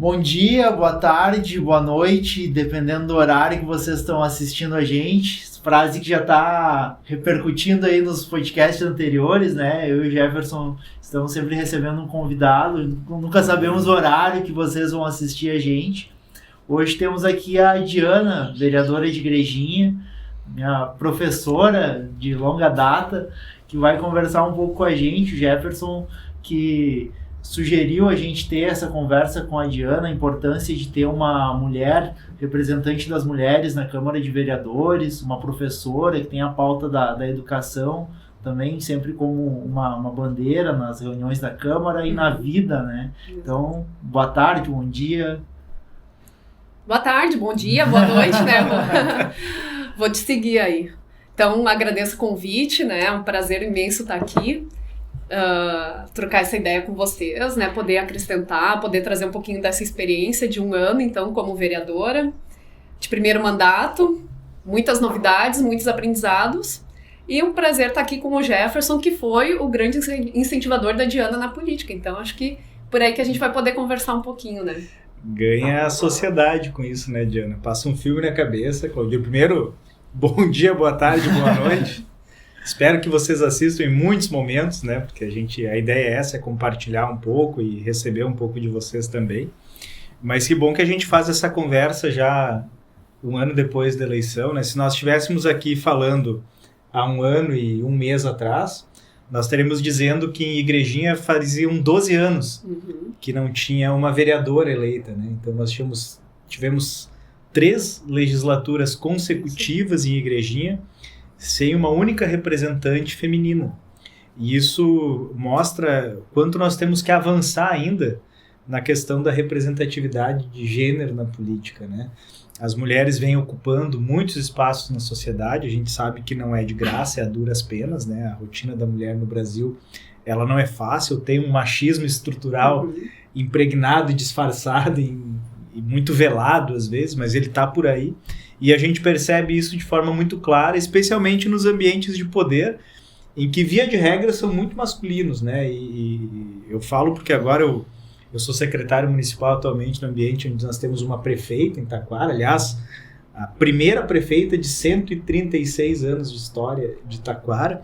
Bom dia, boa tarde, boa noite, dependendo do horário que vocês estão assistindo a gente. Frase que já está repercutindo aí nos podcasts anteriores, né? Eu e o Jefferson estamos sempre recebendo um convidado, nunca sabemos o horário que vocês vão assistir a gente. Hoje temos aqui a Diana, vereadora de Igrejinha, minha professora de longa data, que vai conversar um pouco com a gente. O Jefferson, que sugeriu a gente ter essa conversa com a Diana, a importância de ter uma mulher, representante das mulheres na Câmara de Vereadores, uma professora que tem a pauta da educação também sempre como uma bandeira nas reuniões da Câmara e na vida, né? Então, boa tarde, bom dia. Boa tarde, bom dia, boa noite, né? Vou te seguir aí. Então, agradeço o convite, né? É um prazer imenso estar aqui. Trocar essa ideia com vocês, né? Poder acrescentar, poder trazer um pouquinho dessa experiência de um ano, então, como vereadora, de primeiro mandato, muitas novidades, muitos aprendizados, e um prazer estar aqui com o Jefferson, que foi o grande incentivador da Diana na política. Então, acho que por aí que a gente vai poder conversar um pouquinho, né? Ganha a sociedade com isso, né, Diana? Passa um filme na cabeça, Claudio. Primeiro, bom dia, boa tarde, boa noite. Espero que vocês assistam em muitos momentos, né? Porque a ideia é essa, é compartilhar um pouco e receber um pouco de vocês também. Mas que bom que a gente faz essa conversa já um ano depois da eleição, né? Se nós estivéssemos aqui falando há um ano e um mês atrás, nós estaríamos dizendo que em Igrejinha faziam 12 anos que não tinha uma vereadora eleita, né? Então nós tivemos 3 legislaturas consecutivas em Igrejinha, sem uma única representante feminina. E isso mostra quanto nós temos que avançar ainda na questão da representatividade de gênero na política, né? As mulheres vêm ocupando muitos espaços na sociedade, a gente sabe que não é de graça, é a duras penas, né? A rotina da mulher no Brasil, ela não é fácil, tem um machismo estrutural impregnado e disfarçado e muito velado às vezes, mas ele está por aí. E a gente percebe isso de forma muito clara, especialmente nos ambientes de poder, em que, via de regra, são muito masculinos, né? E eu falo porque agora eu sou secretário municipal atualmente no ambiente onde nós temos uma prefeita em Taquara, aliás, a primeira prefeita de 136 anos de história de Taquara,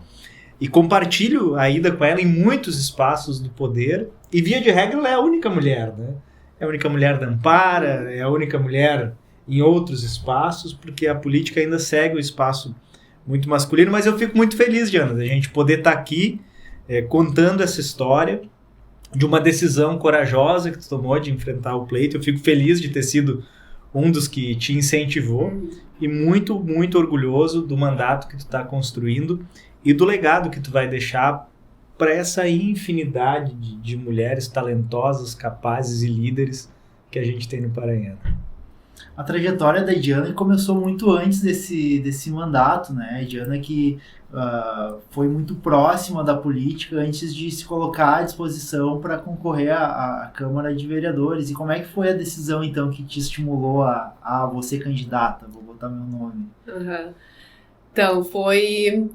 e compartilho a ida com ela em muitos espaços do poder, e, via de regra, ela é a única mulher, né? É a única mulher da Ampara, é a única mulher em outros espaços, porque a política ainda segue o espaço muito masculino, mas eu fico muito feliz, Diana, da gente poder estar aqui contando essa história de uma decisão corajosa que tu tomou de enfrentar o pleito. Eu fico feliz de ter sido um dos que te incentivou e muito, muito orgulhoso do mandato que tu está construindo e do legado que tu vai deixar para essa infinidade de mulheres talentosas, capazes e líderes que a gente tem no Paranhana. A trajetória da Diana começou muito antes desse mandato, né? A Diana que foi muito próxima da política antes de se colocar à disposição para concorrer à Câmara de Vereadores. E como é que foi a decisão, então, que te estimulou a você candidata? Vou botar meu nome. Então, foi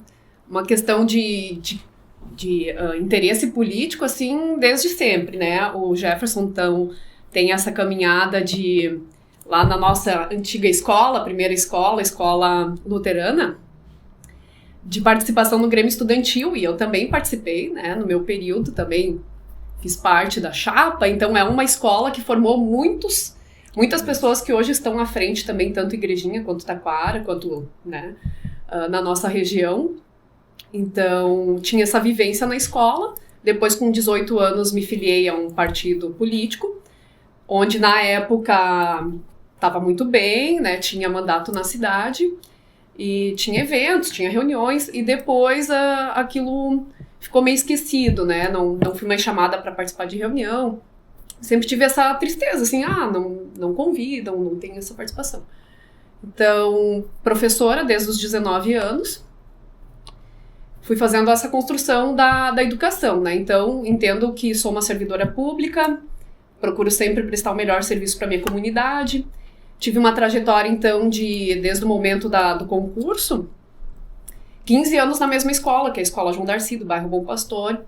uma questão de interesse político, assim, desde sempre, né? O Jefferson, então, tem essa caminhada lá na nossa antiga escola, primeira escola, escola luterana, de participação no Grêmio Estudantil, e eu também participei, né, no meu período, também fiz parte da chapa, então é uma escola que formou muitas pessoas que hoje estão à frente também, tanto Igrejinha, quanto Taquara, quanto, né, na nossa região. Então, tinha essa vivência na escola. Depois, com 18 anos, me filiei a um partido político, onde na época estava muito bem, né? Tinha mandato na cidade e tinha eventos, tinha reuniões, e depois aquilo ficou meio esquecido, né? Não fui mais chamada para participar de reunião. Sempre tive essa tristeza, assim, não convidam, não tem essa participação. Então, professora desde os 19 anos, fui fazendo essa construção da educação, né? Então, entendo que sou uma servidora pública, procuro sempre prestar o melhor serviço para minha comunidade. Tive uma trajetória, então, desde o momento do concurso, 15 anos na mesma escola, que é a Escola João Darcy, do bairro Bom Pastor.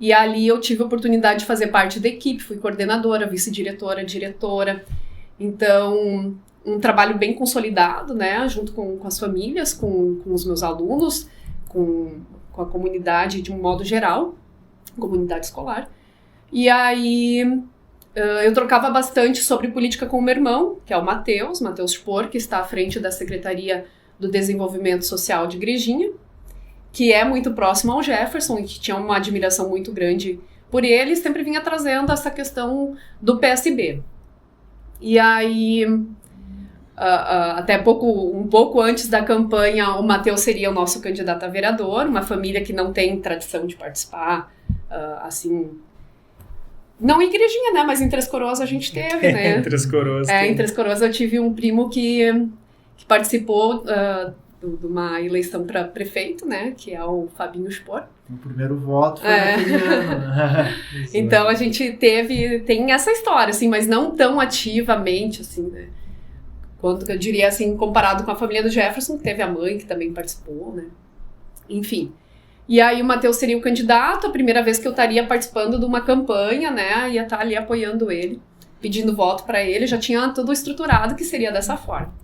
E ali eu tive a oportunidade de fazer parte da equipe, fui coordenadora, vice-diretora, diretora. Então, um trabalho bem consolidado, né, junto com as famílias, com os meus alunos, com a comunidade de um modo geral, comunidade escolar. E aí eu trocava bastante sobre política com o meu irmão, que é o Matheus Spor, que está à frente da Secretaria do Desenvolvimento Social de Igrejinha, que é muito próximo ao Jefferson e que tinha uma admiração muito grande por ele, sempre vinha trazendo essa questão do PSB. E aí, até um pouco antes da campanha, o Matheus seria o nosso candidato a vereador, uma família que não tem tradição de participar, assim... Não em Igrejinha, né? Mas em Três Coroas a gente teve, né? Em Três Coroas. Em Três Coroas eu tive um primo que participou de uma eleição para prefeito, né? Que é o Fabinho Spor. O primeiro voto foi naquele ano. Então a gente tem essa história, assim, mas não tão ativamente, assim, né? Quanto que eu diria, assim, comparado com a família do Jefferson, que teve a mãe que também participou, né? Enfim. E aí o Matheus seria o candidato, a primeira vez que eu estaria participando de uma campanha, né? Ia estar ali apoiando ele, pedindo voto para ele, já tinha tudo estruturado que seria dessa forma.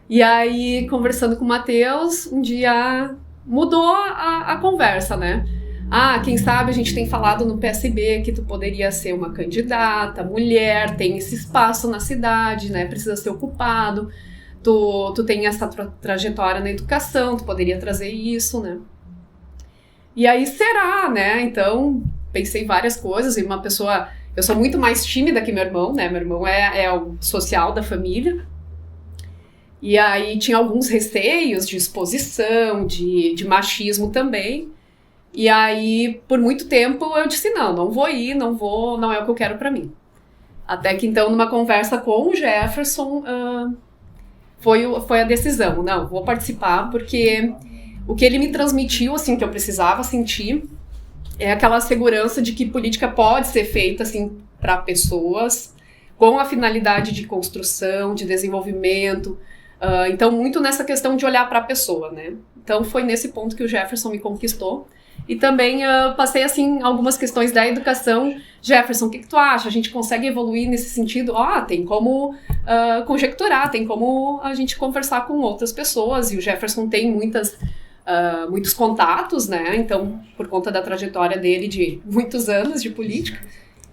E aí, conversando com o Matheus, um dia mudou a conversa, né? Quem sabe a gente tem falado no PSB que tu poderia ser uma candidata, mulher, tem esse espaço na cidade, né? Precisa ser ocupado, tu tem essa trajetória na educação, tu poderia trazer isso, né? E aí, será, né? Então, pensei várias coisas, e uma pessoa... Eu sou muito mais tímida que meu irmão, né? Meu irmão é o social da família. E aí, tinha alguns receios de exposição, de machismo também. E aí, por muito tempo, eu disse, não vou ir, não é o que eu quero pra mim. Até que, então, numa conversa com o Jefferson, foi a decisão. Não, vou participar, porque... O que ele me transmitiu, assim, que eu precisava sentir, é aquela segurança de que política pode ser feita, assim, para pessoas, com a finalidade de construção, de desenvolvimento. Então, muito nessa questão de olhar para a pessoa, né? Então, foi nesse ponto que o Jefferson me conquistou. E também passei, assim, algumas questões da educação. Jefferson, o que tu acha? A gente consegue evoluir nesse sentido? Tem como conjecturar, tem como a gente conversar com outras pessoas. E o Jefferson tem muitos contatos, né? Então, por conta da trajetória dele de muitos anos de política.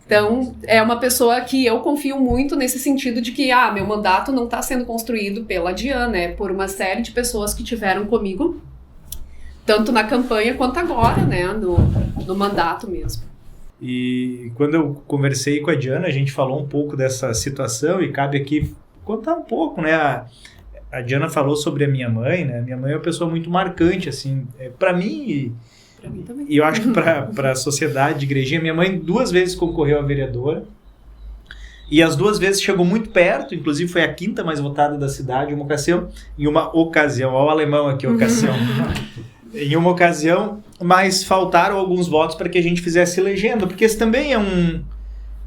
Então, é uma pessoa que eu confio muito nesse sentido de que, meu mandato não está sendo construído pela Diana, é por uma série de pessoas que tiveram comigo, tanto na campanha quanto agora, né? No mandato mesmo. E quando eu conversei com a Diana, a gente falou um pouco dessa situação e cabe aqui contar um pouco, né? A Diana falou sobre a minha mãe, né? Minha mãe é uma pessoa muito marcante, assim, para mim também. E eu acho que para a sociedade de Igrejinha. Minha mãe 2 vezes concorreu a vereadora e as 2 vezes chegou muito perto, inclusive foi a 5ª mais votada da cidade, em uma ocasião, olha o alemão aqui, ocasião. Em uma ocasião, mas faltaram alguns votos para que a gente fizesse legenda, porque esse também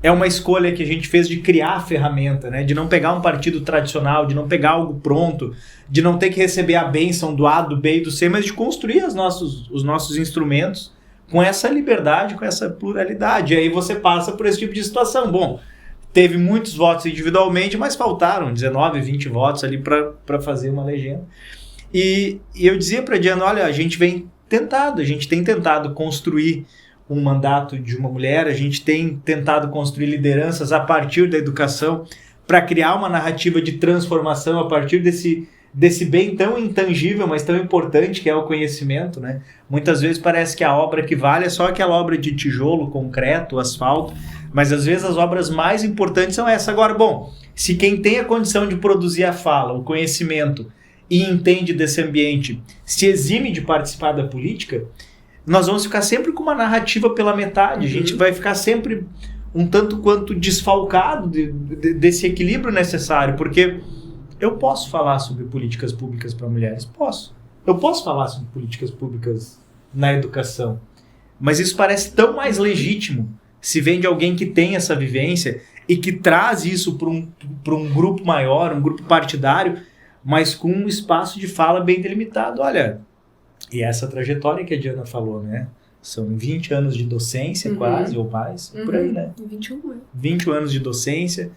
é uma escolha que a gente fez de criar a ferramenta, né? De não pegar um partido tradicional, de não pegar algo pronto, de não ter que receber a bênção do A, do B e do C, mas de construir os nossos instrumentos com essa liberdade, com essa pluralidade. E aí você passa por esse tipo de situação. Bom, teve muitos votos individualmente, mas faltaram 19, 20 votos ali para fazer uma legenda. E eu dizia para a Diana, olha, a gente tem tentado construir um mandato de uma mulher, a gente tem tentado construir lideranças a partir da educação para criar uma narrativa de transformação a partir desse bem tão intangível, mas tão importante que é o conhecimento, né? Muitas vezes parece que a obra que vale é só aquela obra de tijolo, concreto, asfalto, mas às vezes as obras mais importantes são essas. Agora, bom, se quem tem a condição de produzir a fala, o conhecimento e entende desse ambiente se exime de participar da política, nós vamos ficar sempre com uma narrativa pela metade. A gente vai ficar sempre um tanto quanto desfalcado desse equilíbrio necessário, porque eu posso falar sobre políticas públicas para mulheres, posso. Eu posso falar sobre políticas públicas na educação, mas isso parece tão mais legítimo se vem de alguém que tem essa vivência e que traz isso para um grupo maior, um grupo partidário, mas com um espaço de fala bem delimitado. Olha, e essa trajetória que a Diana falou, né? São 20 anos de docência quase, ou mais, por aí, né? 21 anos de docência.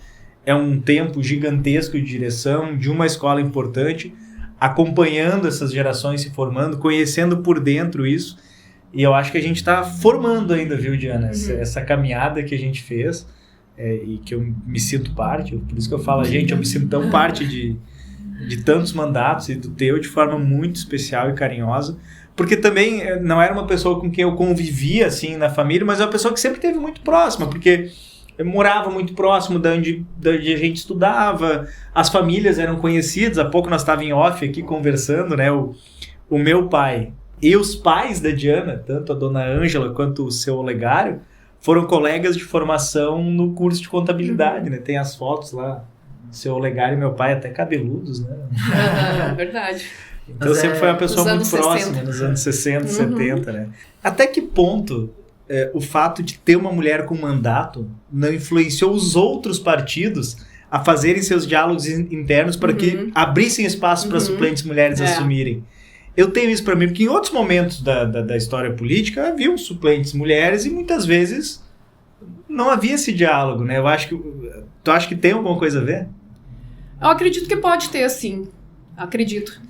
É um tempo gigantesco de direção, de uma escola importante, acompanhando essas gerações se formando, conhecendo por dentro isso. E eu acho que a gente está formando ainda, viu, Diana? Essa caminhada que a gente fez, e que eu me sinto parte, por isso que eu falo, gente, eu me sinto tão parte de tantos mandatos e do teu de forma muito especial e carinhosa, porque também não era uma pessoa com quem eu convivia assim na família, mas é uma pessoa que sempre esteve muito próxima, porque eu morava muito próximo de onde a gente estudava, as famílias eram conhecidas. Há pouco nós estávamos em off aqui conversando, né? O meu pai e os pais da Diana, tanto a dona Ângela quanto o seu Olegário, foram colegas de formação no curso de contabilidade, né? Tem as fotos lá, seu Olegário e meu pai até cabeludos, né? Verdade. Então sempre foi uma pessoa muito próxima, nos anos 60, 70, né? Até que ponto o fato de ter uma mulher com mandato não influenciou os outros partidos a fazerem seus diálogos internos para que abrissem espaço para suplentes mulheres assumirem? Eu tenho isso para mim, porque em outros momentos da história política haviam suplentes mulheres e muitas vezes não havia esse diálogo, né? Tu acha que tem alguma coisa a ver? Eu acredito que pode ter, sim. Acredito.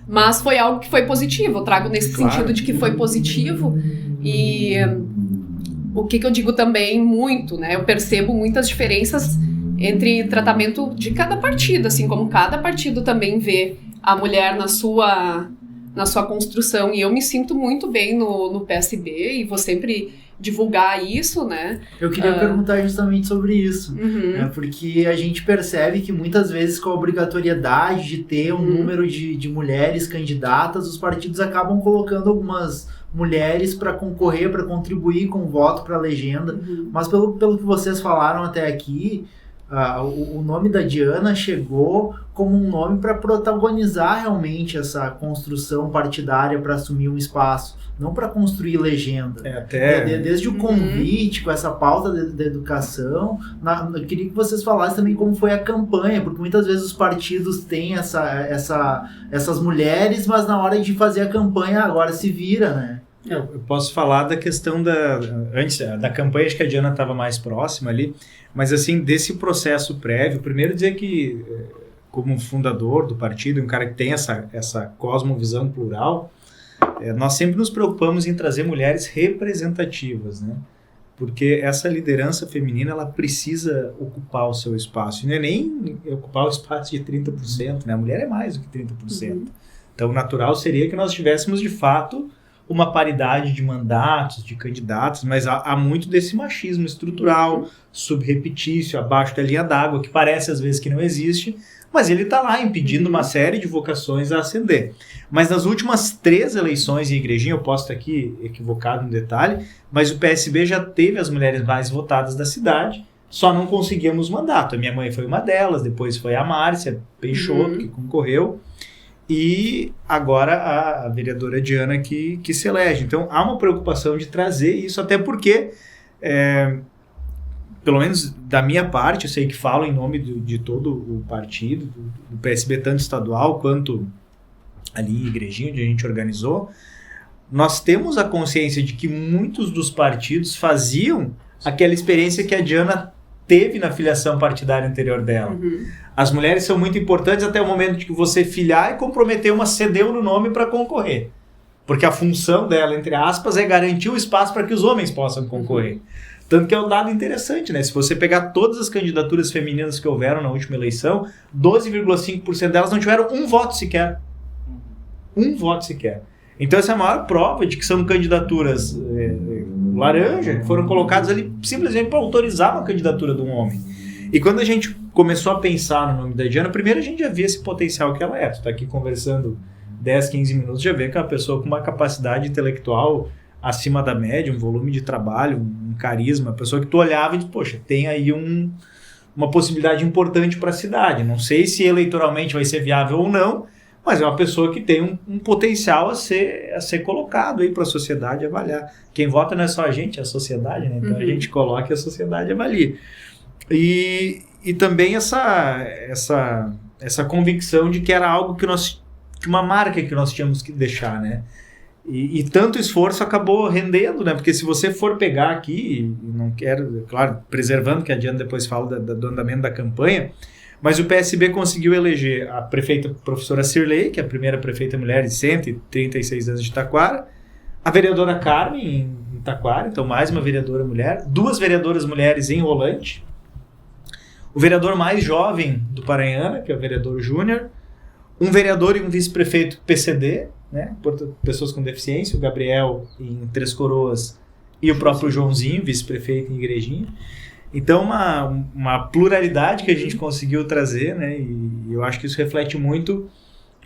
Mas foi algo que foi positivo. Eu trago nesse sentido de que foi positivo. E o que eu digo também muito, né? Eu percebo muitas diferenças entre tratamento de cada partido, assim como cada partido também vê a mulher na sua construção. E eu me sinto muito bem no PSB e vou sempre divulgar isso, né? Eu queria perguntar justamente sobre isso, né? Porque a gente percebe que muitas vezes com a obrigatoriedade de ter um número de mulheres candidatas, os partidos acabam colocando algumas mulheres para concorrer, para contribuir com o voto para a legenda, mas pelo que vocês falaram até aqui, o nome da Diana chegou como um nome para protagonizar realmente essa construção partidária para assumir um espaço, não para construir legenda. Desde o convite, com essa pauta da educação, eu queria que vocês falassem também como foi a campanha, porque muitas vezes os partidos têm essas mulheres, mas na hora de fazer a campanha agora se vira, né? Eu posso falar da questão antes da campanha, acho que a Diana estava mais próxima ali, mas assim, desse processo prévio, primeiro dizer que, como fundador do partido, um cara que tem essa cosmovisão plural, nós sempre nos preocupamos em trazer mulheres representativas, né? Porque essa liderança feminina, ela precisa ocupar o seu espaço, e não é nem ocupar o espaço de 30%, né? A mulher é mais do que 30%. Então, o natural seria que nós tivéssemos, de fato, uma paridade de mandatos, de candidatos, mas há muito desse machismo estrutural, subrepetício, abaixo da linha d'água, que parece às vezes que não existe, mas ele está lá impedindo uma série de vocações a ascender. Mas nas últimas 3 eleições em Igrejinha, eu posso estar aqui equivocado no detalhe, mas o PSB já teve as mulheres mais votadas da cidade, só não conseguíamos mandato. A minha mãe foi uma delas, depois foi a Márcia Peixoto, que concorreu, e agora a vereadora Diana que se elege. Então há uma preocupação de trazer isso, até porque, pelo menos da minha parte, eu sei que falo em nome de todo o partido, do PSB, tanto estadual quanto ali em Igrejinha, onde a gente organizou, nós temos a consciência de que muitos dos partidos faziam aquela experiência que a Diana teve na filiação partidária anterior dela. As mulheres são muito importantes até o momento de que você filiar e comprometer uma cedeu no nome para concorrer. Porque a função dela, entre aspas, é garantir o espaço para que os homens possam concorrer. Tanto que é um dado interessante, né? Se você pegar todas as candidaturas femininas que houveram na última eleição, 12,5% delas não tiveram um voto sequer. Um voto sequer. Então essa é a maior prova de que são candidaturas laranja, que foram colocadas ali simplesmente para autorizar uma candidatura de um homem. E quando a gente começou a pensar no nome da Diana, primeiro a gente já via esse potencial que ela é. Tu está aqui conversando 10, 15 minutos, já vê que é uma pessoa com uma capacidade intelectual acima da média, um volume de trabalho, um carisma, uma pessoa que tu olhava e diz, poxa, tem aí uma possibilidade importante para a cidade. Não sei se eleitoralmente vai ser viável ou não, mas é uma pessoa que tem um potencial a ser colocado aí para a sociedade avaliar. Quem vota não é só a gente, é a sociedade, né? Então a gente coloca e a sociedade avalia. E também essa convicção de que era algo que uma marca que nós tínhamos que deixar, né? E tanto esforço acabou rendendo, né? Porque se você for pegar aqui, e não quero, claro, preservando, que a Diana depois fala do andamento da campanha, mas o PSB conseguiu eleger a prefeita professora Cirlei, que é a primeira prefeita mulher de 136 anos de Taquara, a vereadora Carmen em Taquara, então mais uma vereadora mulher, 2 vereadoras mulheres em Rolante, o vereador mais jovem do Paranhana, que é o vereador Júnior, um vereador e um vice-prefeito PCD, né, pessoas com deficiência, o Gabriel em Três Coroas e o próprio Joãozinho, vice-prefeito em Igrejinha. Então, uma pluralidade que a gente conseguiu trazer, né, e eu acho que isso reflete muito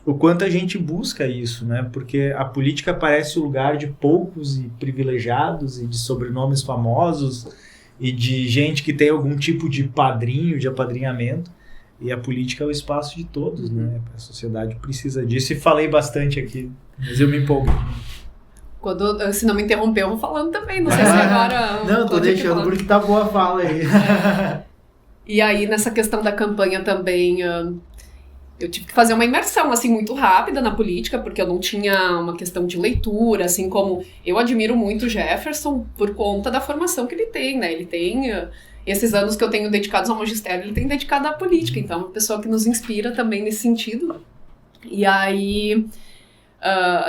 o quanto a gente busca isso, né, porque a política parece o lugar de poucos e privilegiados e de sobrenomes famosos e de gente que tem algum tipo de padrinho, de apadrinhamento. E a política é o espaço de todos, né? A sociedade precisa disso. E falei bastante aqui, mas eu me empolgo. Se não me interrompeu, eu vou falando também. Não sei se agora... Não, tô deixando porque tá boa a fala aí. E aí, nessa questão da campanha também, eu tive que fazer uma imersão, assim, muito rápida na política, porque eu não tinha uma questão de leitura, assim como... Eu admiro muito o Jefferson por conta da formação que ele tem, né? Ele tem... Esses anos que eu tenho dedicados ao magistério, ele tem dedicado à política. Então, é uma pessoa que nos inspira também nesse sentido. E aí,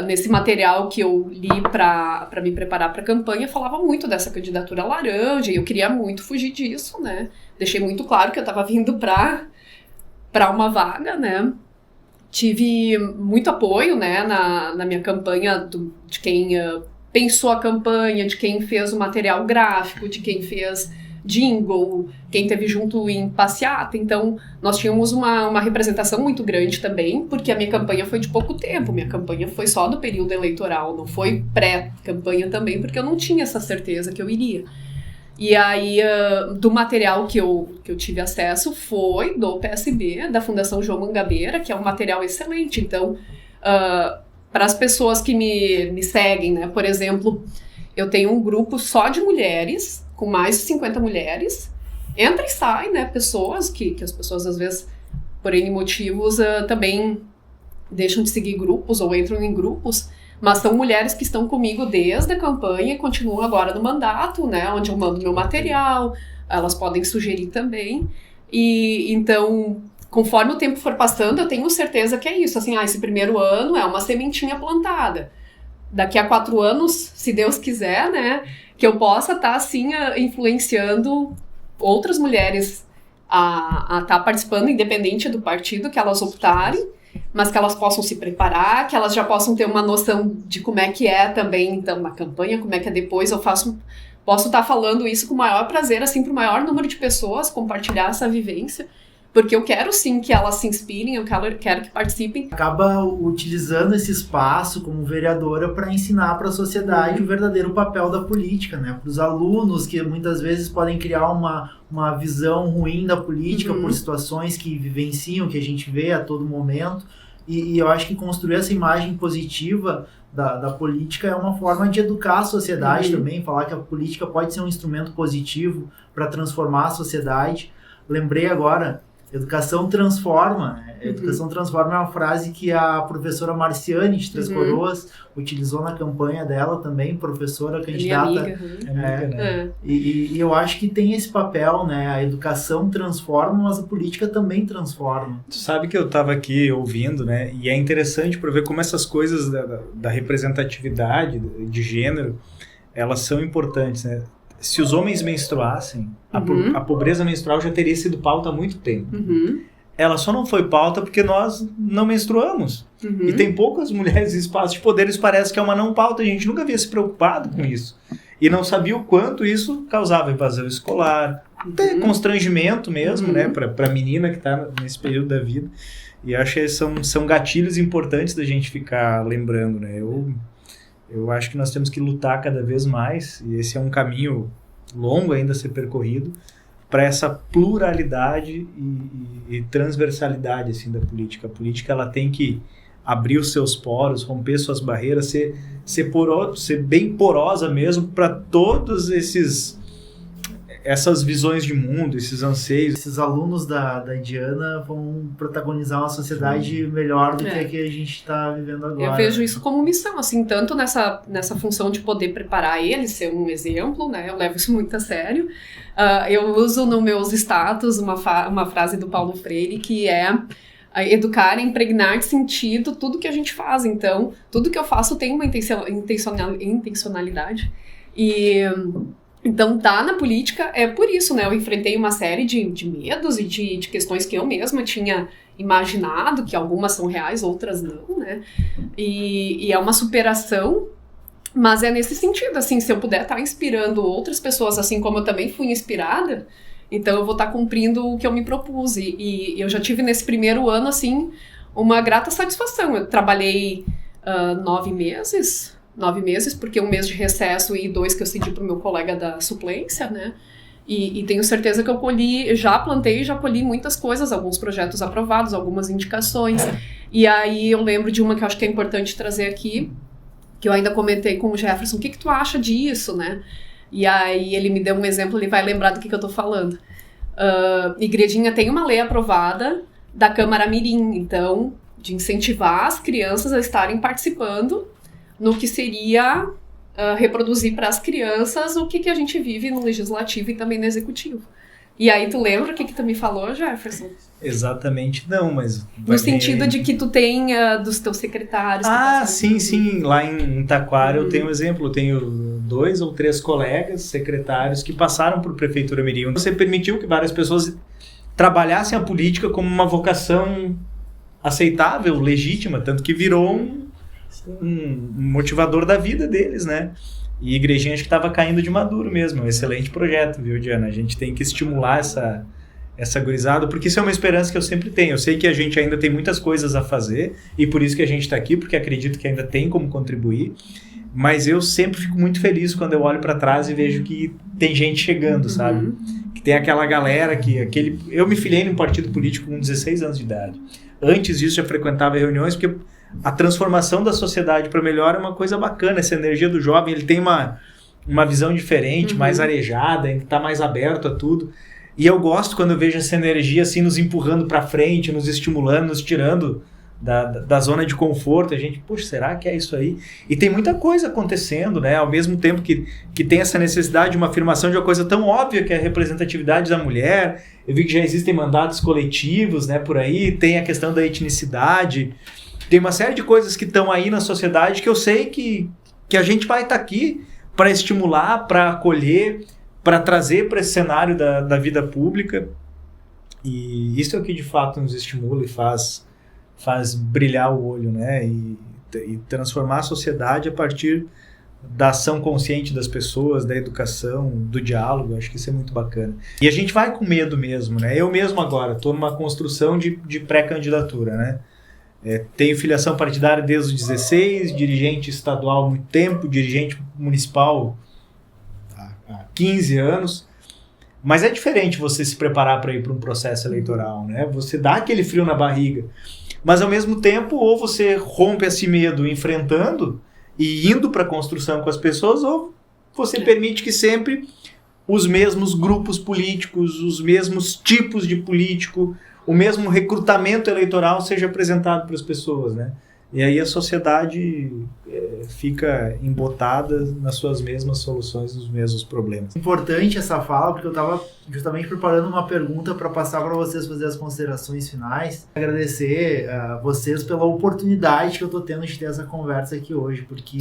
nesse material que eu li para me preparar para a campanha, falava muito dessa candidatura laranja, e eu queria muito fugir disso, né? Deixei muito claro que eu estava vindo para uma vaga, né? Tive muito apoio, né, na minha campanha de quem pensou a campanha, de quem fez o material gráfico, de quem fez... jingle, quem teve junto em passeata. Então, nós tínhamos uma representação muito grande também, porque a minha campanha foi de pouco tempo, minha campanha foi só do período eleitoral, não foi pré-campanha também, porque eu não tinha essa certeza que eu iria. E aí, do material que eu tive acesso foi do PSB, da Fundação João Mangabeira, que é um material excelente. Então, para as pessoas que me seguem, né, por exemplo, eu tenho um grupo só de mulheres, com mais de 50 mulheres, entra e sai, né, pessoas que as pessoas às vezes, por N motivos, também deixam de seguir grupos ou entram em grupos, mas são mulheres que estão comigo desde a campanha e continuam agora no mandato, né, onde eu mando meu material, elas podem sugerir também, e então, conforme o tempo for passando, eu tenho certeza que é isso, assim, esse primeiro ano é uma sementinha plantada, daqui a 4 anos, se Deus quiser, né, que eu possa estar, assim, influenciando outras mulheres a estar participando, independente do partido que elas optarem, mas que elas possam se preparar, que elas já possam ter uma noção de como é que é também, então, na campanha, como é que é depois. Posso estar falando isso com o maior prazer, assim, para o maior número de pessoas, compartilhar essa vivência, porque eu quero sim que elas se inspirem, eu quero que participem. Acaba utilizando esse espaço como vereadora para ensinar para a sociedade o verdadeiro papel da política, né? Para os alunos que muitas vezes podem criar uma visão ruim da política por situações que vivenciam, que a gente vê a todo momento. E eu acho que construir essa imagem positiva da política é uma forma de educar a sociedade também, falar que a política pode ser um instrumento positivo para transformar a sociedade. Lembrei agora... Educação transforma. Educação transforma é uma frase que a professora Marciane de Três Coroas utilizou na campanha dela também, professora candidata. Minha amiga. E eu acho que tem esse papel, né? A educação transforma, mas a política também transforma. Tu sabe que eu estava aqui ouvindo, né? E é interessante para ver como essas coisas da representatividade de gênero, elas são importantes, né? Se os homens menstruassem, a pobreza menstrual já teria sido pauta há muito tempo. Ela só não foi pauta porque nós não menstruamos. E tem poucas mulheres em espaços de poder, isso parece que é uma não pauta. A gente nunca havia se preocupado com isso. E não sabia o quanto isso causava evasão escolar, até constrangimento mesmo, né, para a menina que está nesse período da vida. E acho que são gatilhos importantes da gente ficar lembrando, né? Eu acho que nós temos que lutar cada vez mais, e esse é um caminho longo ainda a ser percorrido, para essa pluralidade e transversalidade assim, da política. A política ela tem que abrir os seus poros, romper suas barreiras, ser bem porosa mesmo para todos essas visões de mundo, esses anseios. Esses alunos da Diana vão protagonizar uma sociedade melhor do que a que a gente está vivendo agora. Eu vejo isso como missão, assim, tanto nessa função de poder preparar eles, ser um exemplo, né? Eu levo isso muito a sério. Eu uso nos meus status uma frase do Paulo Freire, que é: educar é impregnar de sentido tudo que a gente faz. Então, tudo que eu faço tem uma intencionalidade. E então, na política é por isso, né? Eu enfrentei uma série de medos e de questões que eu mesma tinha imaginado, que algumas são reais, outras não, né? E é uma superação, mas é nesse sentido, assim, se eu puder estar inspirando outras pessoas, assim como eu também fui inspirada, então eu vou estar cumprindo o que eu me propus. E eu já tive nesse primeiro ano, assim, uma grata satisfação. Eu trabalhei 9 meses, porque 1 mês de recesso e 2 que eu cedi para o meu colega da suplência, né? E tenho certeza que eu já plantei e já colhi muitas coisas, alguns projetos aprovados, algumas indicações. E aí eu lembro de uma que eu acho que é importante trazer aqui, que eu ainda comentei com o Jefferson: o que tu acha disso, né? E aí ele me deu um exemplo, ele vai lembrar do que eu tô falando. Igrejinha tem uma lei aprovada da Câmara Mirim, então, de incentivar as crianças a estarem participando no que seria reproduzir para as crianças o que a gente vive no Legislativo e também no Executivo. E aí tu lembra o que tu me falou, Jefferson? Exatamente não, mas... No sentido de que tu tem dos teus secretários... sim. Lá em Taquara eu tenho um exemplo. Eu tenho 2 ou 3 colegas secretários que passaram por Prefeitura Mirim. Você permitiu que várias pessoas trabalhassem a política como uma vocação aceitável, legítima, tanto que virou um motivador da vida deles, né? E Igrejinha acho que estava caindo de maduro mesmo. É um excelente projeto, viu, Diana? A gente tem que estimular essa gurizada, porque isso é uma esperança que eu sempre tenho. Eu sei que a gente ainda tem muitas coisas a fazer, e por isso que a gente está aqui, porque acredito que ainda tem como contribuir, mas eu sempre fico muito feliz quando eu olho para trás e vejo que tem gente chegando, sabe? Que tem aquela galera Eu me filiei num partido político com 16 anos de idade. Antes disso, já frequentava reuniões, porque a transformação da sociedade para melhor é uma coisa bacana. Essa energia do jovem, ele tem uma visão diferente, mais arejada, está mais aberto a tudo. E eu gosto quando eu vejo essa energia assim nos empurrando para frente, nos estimulando, nos tirando da zona de conforto. A gente, puxa, será que é isso aí? E tem muita coisa acontecendo, né? Ao mesmo tempo que tem essa necessidade de uma afirmação de uma coisa tão óbvia que é a representatividade da mulher. Eu vi que já existem mandatos coletivos, né, por aí. Tem a questão da etnicidade. Tem uma série de coisas que estão aí na sociedade que eu sei que a gente vai estar aqui para estimular, para acolher, para trazer para esse cenário da vida pública. E isso é o que de fato nos estimula e faz brilhar o olho, né? E transformar a sociedade a partir da ação consciente das pessoas, da educação, do diálogo. Acho que isso é muito bacana. E a gente vai com medo mesmo, né? Eu mesmo agora estou numa construção de pré-candidatura, né? Tenho filiação partidária desde os 16, dirigente estadual há muito tempo, dirigente municipal há 15 anos, mas é diferente você se preparar para ir para um processo eleitoral, né? Você dá aquele frio na barriga, mas ao mesmo tempo ou você rompe esse medo enfrentando e indo para a construção com as pessoas, ou você permite que sempre os mesmos grupos políticos, os mesmos tipos de político, o mesmo recrutamento eleitoral seja apresentado para as pessoas, né? E aí a sociedade fica embotada nas suas mesmas soluções, nos mesmos problemas. Importante essa fala, porque eu estava justamente preparando uma pergunta para passar para vocês fazer as considerações finais. Agradecer a vocês pela oportunidade que eu estou tendo de ter essa conversa aqui hoje, porque...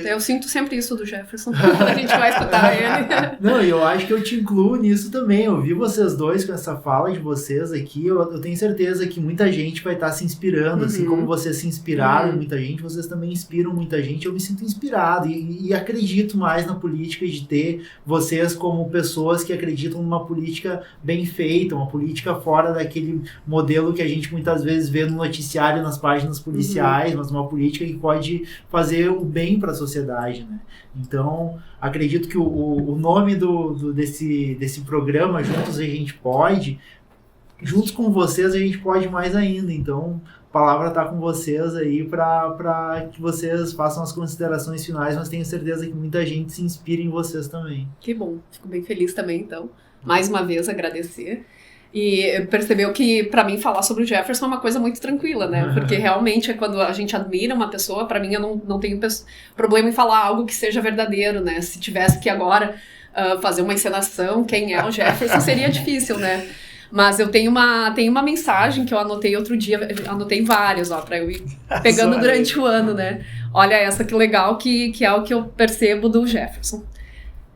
Eu sinto sempre isso do Jefferson, a gente vai escutar ele. Não, e eu acho que eu te incluo nisso também. Eu vi vocês dois com essa fala de vocês aqui, eu tenho certeza que muita gente vai estar se inspirando, assim como vocês se inspiraram em muita gente, vocês também inspiram muita gente. Eu me sinto inspirado e acredito mais na política, de ter vocês como pessoas que acreditam numa política bem feita, uma política fora daquele modelo que a gente muitas vezes vê no noticiário, nas páginas policiais, mas uma política que pode fazer o bem para a sociedade, né? Então, acredito que o nome desse programa, Juntos a Gente Pode, juntos com vocês a gente pode mais ainda. Então, palavra está com vocês aí para que vocês façam as considerações finais, mas tenho certeza que muita gente se inspira em vocês também. Que bom, fico bem feliz também, então. Mais uma vez, agradecer. E percebeu que, para mim, falar sobre o Jefferson é uma coisa muito tranquila, né? Porque realmente é quando a gente admira uma pessoa, para mim, eu não tenho problema em falar algo que seja verdadeiro, né? Se tivesse que agora fazer uma encenação, quem é o Jefferson, seria difícil, né? Mas eu tenho uma mensagem que eu anotei outro dia, anotei várias, para eu ir pegando durante o ano, né? Olha essa que legal, que é o que eu percebo do Jefferson.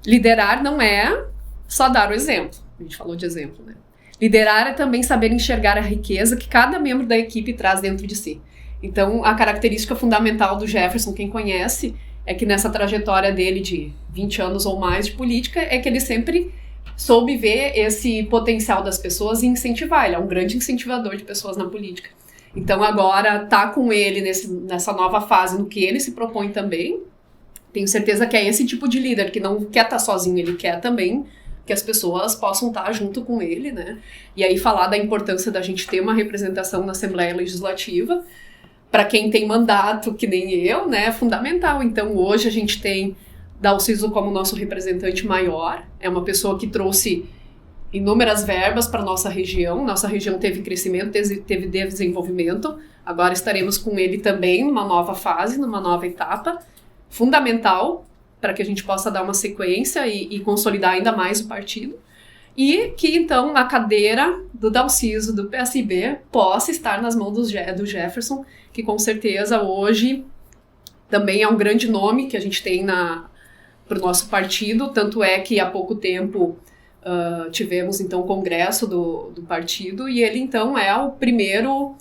Liderar não é só dar o exemplo. A gente falou de exemplo, né? Liderar é também saber enxergar a riqueza que cada membro da equipe traz dentro de si. Então, a característica fundamental do Jefferson, quem conhece, é que nessa trajetória dele de 20 anos ou mais de política, é que ele sempre soube ver esse potencial das pessoas e incentivar. Ele é um grande incentivador de pessoas na política. Então, agora, tá com ele nessa nova fase, no que ele se propõe também, tenho certeza que é esse tipo de líder, que não quer estar sozinho, ele quer também que as pessoas possam estar junto com ele, né? E aí falar da importância da gente ter uma representação na Assembleia Legislativa, para quem tem mandato, que nem eu, né? É fundamental. Então, hoje a gente tem Dalciso como nosso representante maior, é uma pessoa que trouxe inúmeras verbas para nossa região teve crescimento, teve desenvolvimento, agora estaremos com ele também numa nova fase, numa nova etapa, fundamental para que a gente possa dar uma sequência e consolidar ainda mais o partido, e que então a cadeira do Dalciso, do PSB, possa estar nas mãos do Jefferson, que com certeza hoje também é um grande nome que a gente tem para o nosso partido, tanto é que há pouco tempo tivemos então o congresso do partido, e ele então é o primeiro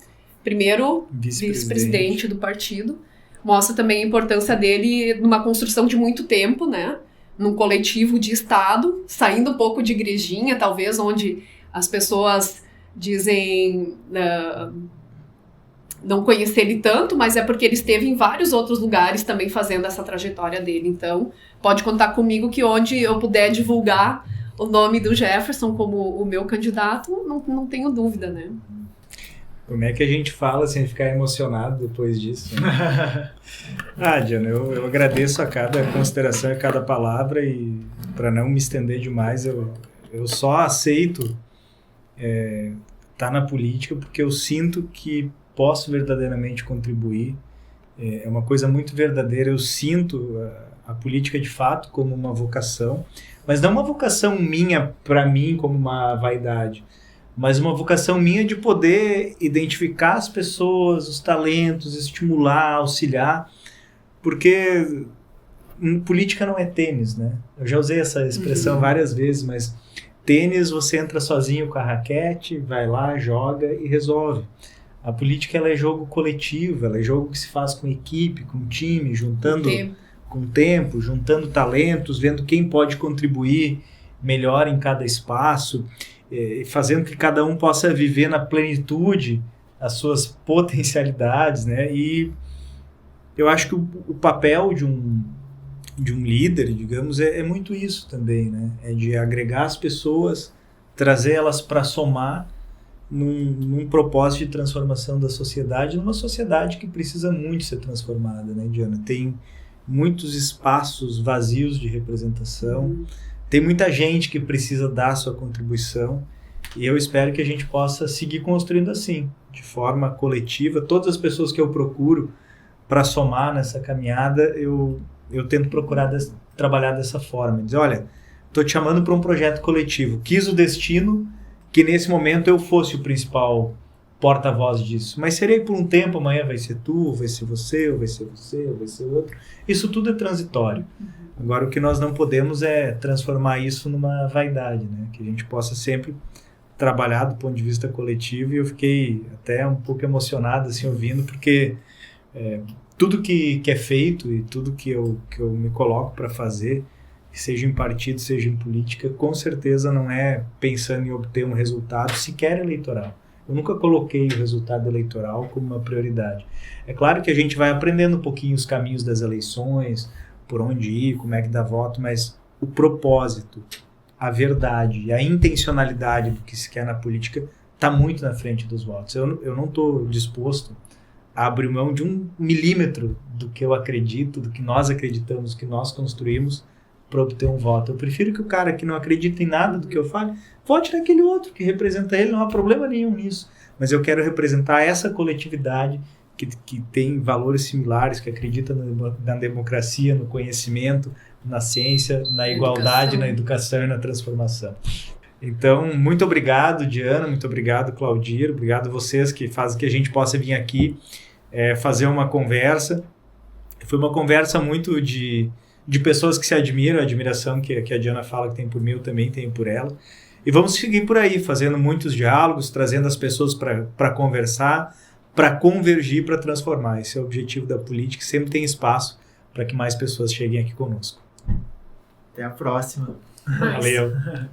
vice-presidente do partido. Mostra também a importância dele numa construção de muito tempo, né? Num coletivo de Estado, saindo um pouco de igrejinha, talvez, onde as pessoas dizem não conhecer ele tanto, mas é porque ele esteve em vários outros lugares também fazendo essa trajetória dele. Então, pode contar comigo que onde eu puder divulgar o nome do Jefferson como o meu candidato, não tenho dúvida, né? Como é que a gente fala sem ficar emocionado depois disso? Né? Diana, eu agradeço a cada consideração e a cada palavra, e para não me estender demais, eu só aceito estar na política porque eu sinto que posso verdadeiramente contribuir. É uma coisa muito verdadeira, eu sinto a política de fato como uma vocação, mas não uma vocação minha para mim como uma vaidade, mas uma vocação minha de poder identificar as pessoas, os talentos, estimular, auxiliar, porque política não é tênis, né? Eu já usei essa expressão várias vezes, mas tênis você entra sozinho com a raquete, vai lá, joga e resolve. A política ela é jogo coletivo, ela é jogo que se faz com equipe, com time, juntando com tempo, juntando talentos, vendo quem pode contribuir melhor em cada espaço, fazendo que cada um possa viver na plenitude as suas potencialidades, né? E eu acho que o papel de um líder, digamos, é muito isso também, né? É de agregar as pessoas, trazer elas para somar num propósito de transformação da sociedade, numa sociedade que precisa muito ser transformada, né, Diana? Tem muitos espaços vazios de representação, tem muita gente que precisa dar sua contribuição, e eu espero que a gente possa seguir construindo assim, de forma coletiva. Todas as pessoas que eu procuro para somar nessa caminhada, eu tento procurar trabalhar dessa forma, dizer, olha, estou te chamando para um projeto coletivo, quis o destino que nesse momento eu fosse o principal porta-voz disso, mas serei por um tempo, amanhã vai ser tu, vai ser você, ou vai ser você, ou vai ser outro. Isso tudo é transitório. Agora, o que nós não podemos é transformar isso numa vaidade, né? Que a gente possa sempre trabalhar do ponto de vista coletivo, e eu fiquei até um pouco emocionado assim, ouvindo, porque tudo que é feito e tudo que eu me coloco para fazer, seja em partido, seja em política, com certeza não é pensando em obter um resultado sequer eleitoral. Eu nunca coloquei o resultado eleitoral como uma prioridade. É claro que a gente vai aprendendo um pouquinho os caminhos das eleições, por onde ir, como é que dá voto, mas o propósito, a verdade e a intencionalidade do que se quer na política está muito na frente dos votos. Eu não estou disposto abro mão de 1 milímetro do que eu acredito, do que nós acreditamos, do que nós construímos para obter um voto. Eu prefiro que o cara que não acredita em nada do que eu falo, vote naquele outro que representa ele, não há problema nenhum nisso. Mas eu quero representar essa coletividade que tem valores similares, que acredita na democracia, no conhecimento, na ciência, na igualdade, na educação e na transformação. Então, muito obrigado, Diana, muito obrigado, Claudir, obrigado a vocês que fazem que a gente possa vir aqui fazer uma conversa. Foi uma conversa muito de pessoas que se admiram, a admiração que a Diana fala que tem por mim, eu também tenho por ela. E vamos seguir por aí, fazendo muitos diálogos, trazendo as pessoas para conversar, para convergir, para transformar. Esse é o objetivo da política, sempre tem espaço para que mais pessoas cheguem aqui conosco. Até a próxima. Valeu.